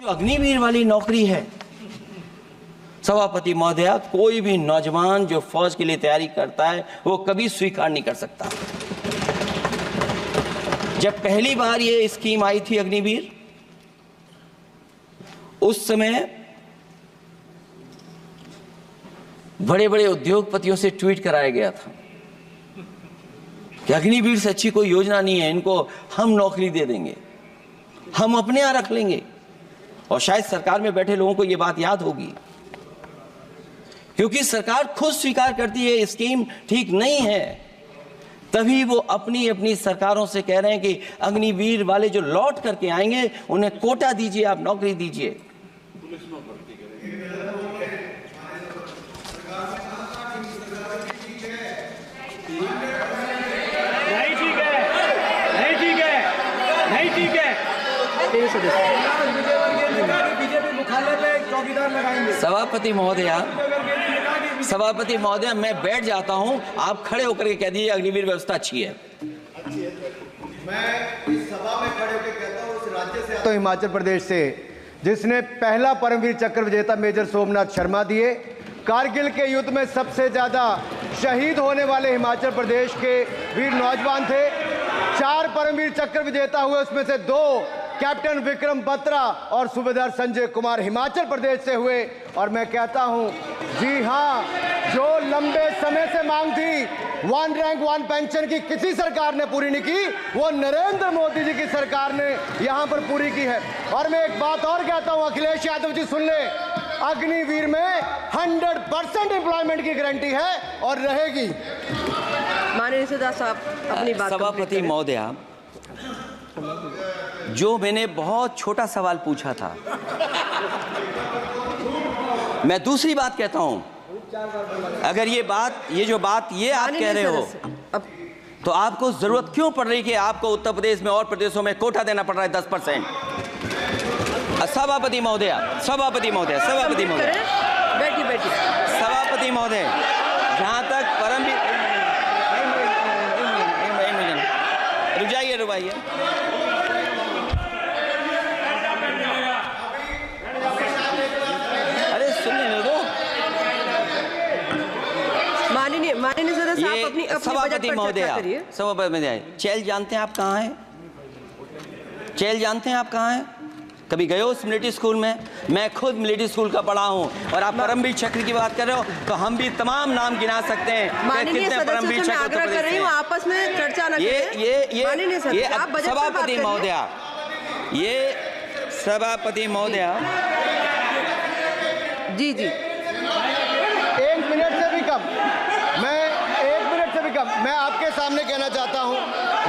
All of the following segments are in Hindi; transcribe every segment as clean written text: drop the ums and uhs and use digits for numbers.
जो अग्निवीर वाली नौकरी है सभापति महोदया, कोई भी नौजवान जो फौज के लिए तैयारी करता है वो कभी स्वीकार नहीं कर सकता। जब पहली बार ये स्कीम आई थी अग्निवीर, उस समय बड़े बड़े उद्योगपतियों से ट्वीट कराया गया था कि अग्निवीर से अच्छी कोई योजना नहीं है, इनको हम नौकरी दे देंगे, हम अपने यहां रख लेंगे। और शायद सरकार में बैठे लोगों को यह बात याद होगी, क्योंकि सरकार खुद स्वीकार करती है स्कीम ठीक नहीं है, तभी वो अपनी अपनी सरकारों से कह रहे हैं कि अग्निवीर वाले जो लौट करके आएंगे उन्हें कोटा दीजिए, आप नौकरी दीजिए। सभापति महोदया, मैं बैठ जाता हूं, आप खड़े होकर के कह दीजिए अग्निवीर व्यवस्था अच्छी है। मैं इस सभा में खड़े होकर कहता हूं, उस राज्य से आता हूं, हिमाचल प्रदेश से, जिसने पहला परमवीर चक्र विजेता मेजर सोमनाथ शर्मा दिए। कारगिल के युद्ध में सबसे ज्यादा शहीद होने वाले हिमाचल प्रदेश के वीर नौजवान थे। 4 परमवीर चक्र विजेता हुए, उसमें से 2 कैप्टन विक्रम बत्रा और सूबेदार संजय कुमार हिमाचल प्रदेश से हुए। और मैं कहता हूं, जी हां, जो लंबे समय से मांग थी 1 रैंक 1 पेंशन की किसी सरकार ने पूरी नहीं की, वो नरेंद्र मोदी जी की सरकार ने यहां पर पूरी की है। और मैं एक बात और कहता हूं, अखिलेश यादव जी सुन ले, अग्निवीर में 100% एम्प्लॉयमेंट की गारंटी है और रहेगी। माननीय सदस्य साहब अपनी बात। सभापति महोदया, जो मैंने बहुत छोटा सवाल पूछा था, मैं दूसरी बात कहता हूं, अगर ये जो बात आप कह रहे हो, तो आपको जरूरत क्यों पड़ रही कि आपको उत्तर प्रदेश में और प्रदेशों में कोटा देना पड़ रहा है 10%? सभापति महोदया, सभापति महोदय, सभापति महोदय, सभापति महोदय, जहां तक परमवीर, रुक जाइए, अरे सुनने दो। माननीय सदस्य आप अपनी सभापति महोदय, सभापति महोदय, चैल जानते हैं आप कहाँ हैं? चैल जानते हैं आप कहाँ हैं? कभी गए हो मिलिट्री स्कूल में? मैं खुद मिलिट्री स्कूल का पढ़ा हूं। और आप परमवीर चक्र की बात कर रहे हो, तो हम भी तमाम नाम गिना सकते हैं। माननीय सदस्य से मैं आग्रह कर रही हूं, आपस में चर्चा न करें। सभापति महोदया, ये सभापति महोदया, जी 1 मिनट से भी कम, मैं आपके सामने कहना चाहता हूं,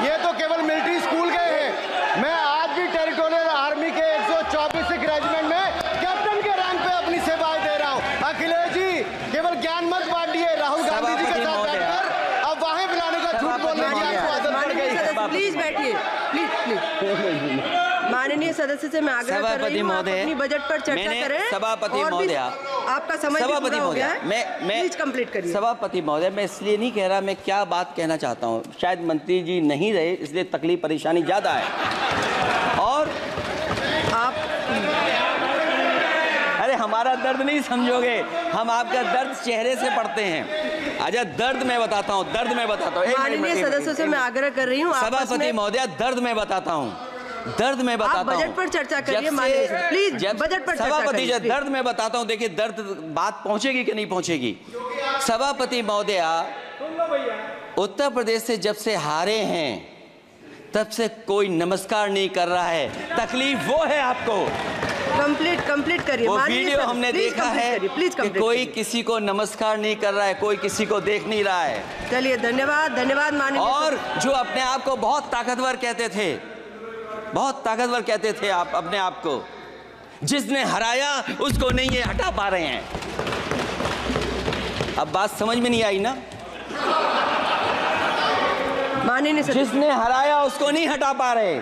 ये तो केवल मिलिट्री स्कूल गए हैं। मैं आज भी टेरिटोरियल आर्मी के 124 रेजिमेंट में कैप्टन के रैंक पे अपनी सेवाएं दे रहा हूं। अखिलेश जी, केवल ज्ञान मत बांटिए, राहुल गांधी जी के साथ बैठकर अब वहां बुलाने का झूठ बोलने की आपको आदत पड़ गई। प्लीज बैठिए, प्लीज। माननीय सदस्य से मैं आग्रह कर रही हूं, आप अपनी बजट पर चर्चा करें। सभापति महोदय, आपका समय पूरा हो गया है, मैं प्लीज कंप्लीट करिए। सभापति महोदय, मैं इसलिए नहीं कह रहा, मैं क्या बात कहना चाहता हूं, शायद मंत्री जी नहीं रहे इसलिए तकलीफ परेशानी ज्यादा है। और आप, अरे हमारा दर्द नहीं समझोगे, हम आपका दर्द चेहरे से पढ़ते हैं। अच्छा, दर्द मैं बताता हूं, माननीय सदस्यों से मैं आग्रह कर रही हूं, सभापति महोदय, दर्द मैं बताता हूं, बजट पर चर्चा करिए। प्लीज बजट पर सभापति जी, दर्द मैं बताता हूं, देखिए दर्द बात पहुंचेगी कि नहीं पहुंचेगी। सभापति महोदया, उत्तर प्रदेश से जब से हारे हैं तब से कोई नमस्कार नहीं कर रहा है, तकलीफ वो है आपको। कंप्लीट करिए। वो वीडियो हमने देखा है कि कोई किसी को नमस्कार नहीं कर रहा है, कोई किसी को देख नहीं रहा है। चलिए, धन्यवाद माननीय। और जो अपने आप को बहुत ताकतवर कहते थे, आप अपने आप को, जिसने हराया उसको नहीं ये हटा पा रहे हैं। अब बात समझ में नहीं आई ना? माननीय जिसने हराया उसको नहीं हटा पा रहे।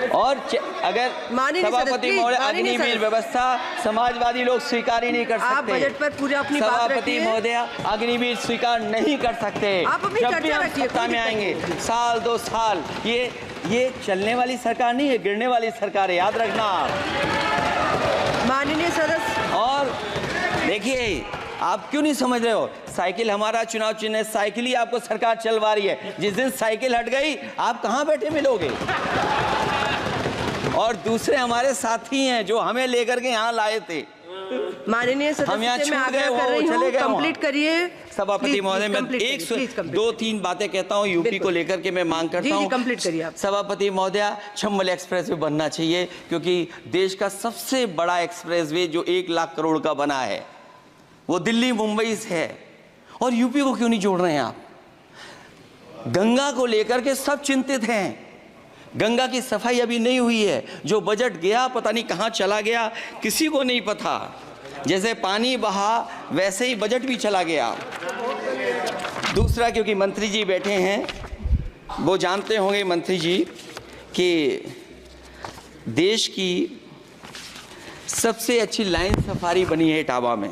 और अगर सभापति महोदय, अग्निवीर व्यवस्था समाजवादी लोग स्वीकार ही नहीं कर सकते। आप बजट पर पूरी अपनी बात रखिए। सभापति महोदय, अग्निवीर स्वीकार नहीं कर सकते। आप अपनी जब भी चर्चा हम रखिए, सत्ता में आएंगे, 1 साल 2 साल, ये ये चलने वाली सरकार नहीं है, गिरने वाली सरकार है, याद रखना आप। माननीय सदस्य, और देखिए, आप क्यों नहीं समझ रहे हो, साइकिल हमारा चुनाव चिन्ह है, साइकिल ही आपको सरकार चलवा रही है। जिस दिन साइकिल हट गई, आप कहाँ बैठे मिलोगे? और दूसरे हमारे साथी हैं जो हमें लेकर के यहाँ लाए थे। माननीय सदस्य से मैं आग्रह कर रही हूँ, कंप्लीट करिए। सभापति महोदय, मैं दो तीन बातें कहता हूँ यूपी को लेकर के मैं मांग करता हूँ। कंप्लीट करिए आप। सभापति महोदय, चंबल एक्सप्रेसवे बनना चाहिए, क्योंकि देश का सबसे बड़ा एक्सप्रेसवे जो 1 लाख करोड़ का बना है वो दिल्ली मुंबई से है। और यूपी को क्यों नहीं जोड़ रहे हैं आप? गंगा को लेकर के सब चिंतित हैं। गंगा की सफाई अभी नहीं हुई है। जो बजट गया पता नहीं कहाँ चला गया, किसी को नहीं पता। जैसे पानी बहा वैसे ही बजट भी चला गया। दूसरा, क्योंकि मंत्री जी बैठे हैं, वो जानते होंगे मंत्री जी कि देश की सबसे अच्छी लाइन सफारी बनी है इटावा में,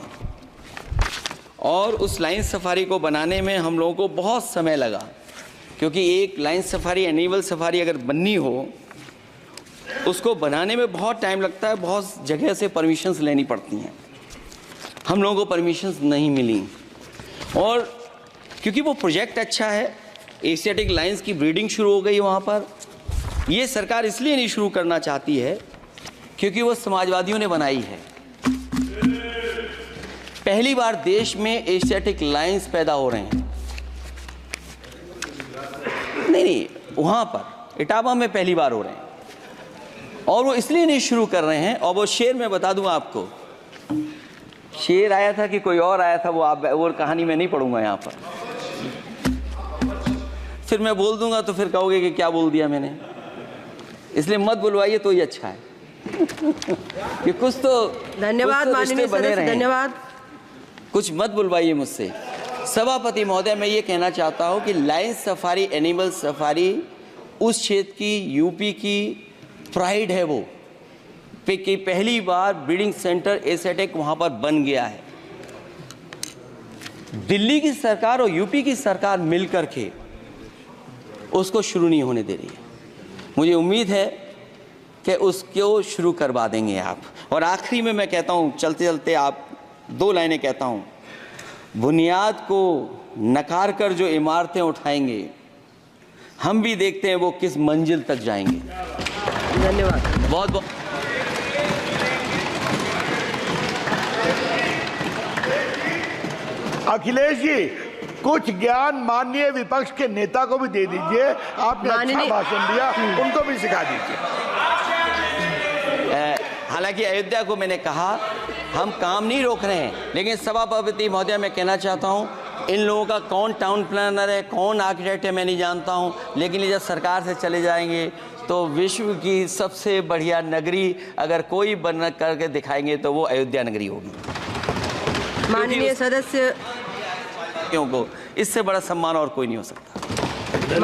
और उस लाइन सफारी को बनाने में हम लोगों को बहुत समय लगा, क्योंकि एक लाइन सफारी, एनिमल सफारी अगर बननी हो, उसको बनाने में बहुत टाइम लगता है, बहुत जगह से परमिशंस लेनी पड़ती हैं। हम लोगों को परमिशंस नहीं मिली, और क्योंकि वो प्रोजेक्ट अच्छा है, एशियाटिक लाइन्स की ब्रीडिंग शुरू हो गई वहाँ पर। ये सरकार इसलिए नहीं शुरू करना चाहती है क्योंकि वो समाजवादियों ने बनाई है। पहली बार देश में एशियाटिक लाइन्स पैदा हो रहे हैं। नहीं, वहाँ पर इटावा में पहली बार हो रहे हैं, और वो इसलिए नहीं शुरू कर रहे हैं। और वो शेर मैं बता दूं आपको, शेर आया था कि कोई और आया था, वो कहानी मैं नहीं पढ़ूंगा यहाँ पर, फिर मैं बोल दूंगा तो फिर कहोगे कि क्या बोल दिया मैंने, इसलिए मत बुलवाइए तो ही अच्छा है। कि कुछ तो धन्यवाद माननीय सदस्य, धन्यवाद। कुछ मत बुलवाइए मुझसे। सभापति महोदय, मैं ये कहना चाहता हूँ कि लाइन सफारी, एनिमल सफारी उस क्षेत्र की, यूपी की प्राइड है वो, कि पहली बार ब्रीडिंग सेंटर एशियाटिक वहाँ पर बन गया है। दिल्ली की सरकार और यूपी की सरकार मिलकर के उसको शुरू नहीं होने दे रही है। मुझे उम्मीद है कि उसको शुरू करवा देंगे आप। और आखिरी में मैं कहता हूँ, चलते चलते आप 2 लाइनें कहता हूँ, बुनियाद को नकार कर जो इमारतें उठाएंगे, हम भी देखते हैं वो किस मंजिल तक जाएंगे। धन्यवाद। बहुत बहुत अखिलेश जी, कुछ ज्ञान माननीय विपक्ष के नेता को भी दे दीजिए। आपने अच्छा भाषण दिया, उनको भी सिखा दीजिए। हालांकि अयोध्या को मैंने कहा हम काम नहीं रोक रहे हैं, लेकिन सभापति महोदय मैं कहना चाहता हूं, इन लोगों का कौन टाउन प्लानर है, कौन आर्किटेक्ट है, मैं नहीं जानता हूं, लेकिन ये जब सरकार से चले जाएंगे तो विश्व की सबसे बढ़िया नगरी अगर कोई बन करके दिखाएंगे तो वो अयोध्या नगरी होगी। माननीय सदस्य, क्योंकि इससे बड़ा सम्मान और कोई नहीं हो सकता।